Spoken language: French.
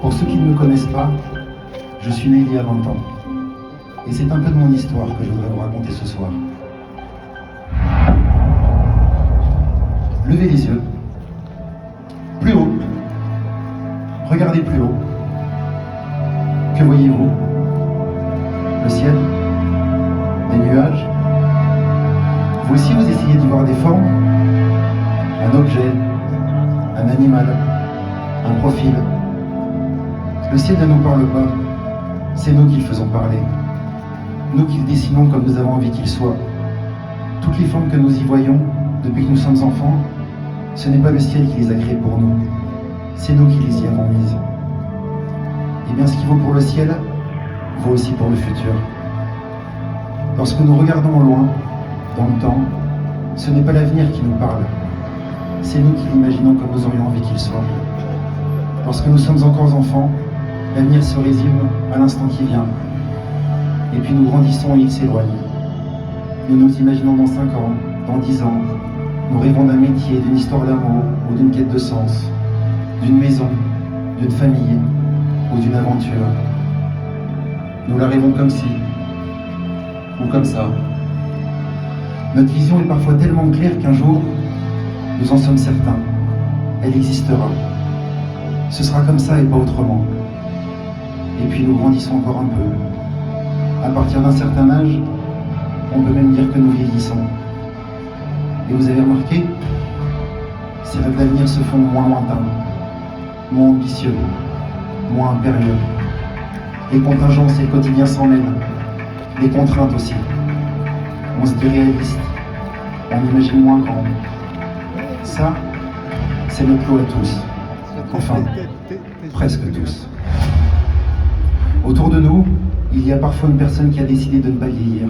Pour ceux qui ne me connaissent pas, je suis né il y a 20 ans. Et c'est un peu de mon histoire que je voudrais vous raconter ce soir. Levez les yeux. Plus haut. Regardez plus haut. Que voyez-vous? Le ciel? Des nuages? Vous aussi, vous essayez d'y voir des formes? Un objet? Un animal? Un profil? Le ciel ne nous parle pas. C'est nous qui le faisons parler. Nous qui le dessinons comme nous avons envie qu'il soit. Toutes les formes que nous y voyons, depuis que nous sommes enfants, ce n'est pas le ciel qui les a créées pour nous. C'est nous qui les y avons mises. Et bien ce qui vaut pour le ciel, vaut aussi pour le futur. Lorsque nous regardons au loin, dans le temps, ce n'est pas l'avenir qui nous parle. C'est nous qui l'imaginons comme nous aurions envie qu'il soit. Lorsque nous sommes encore enfants, l'avenir se résume à l'instant qui vient. Et puis nous grandissons et il s'éloigne. Nous nous imaginons dans 5 ans, dans 10 ans. Nous rêvons d'un métier, d'une histoire d'amour ou d'une quête de sens, d'une maison, d'une famille ou d'une aventure. Nous la rêvons comme ci ou comme ça. Notre vision est parfois tellement claire qu'un jour, nous en sommes certains, elle existera. Ce sera comme ça et pas autrement. Et puis nous grandissons encore un peu. À partir d'un certain âge, on peut même dire que nous vieillissons. Et vous avez remarqué, ces rêves d'avenir se font moins lointains, moins ambitieux, moins impérieux. Les contingences et le quotidien s'en mêlent, les contraintes aussi. On se dit réaliste, on imagine moins grand. Ça, c'est notre lot à tous. Enfin, presque tous. Autour de nous, il y a parfois une personne qui a décidé de ne pas vieillir.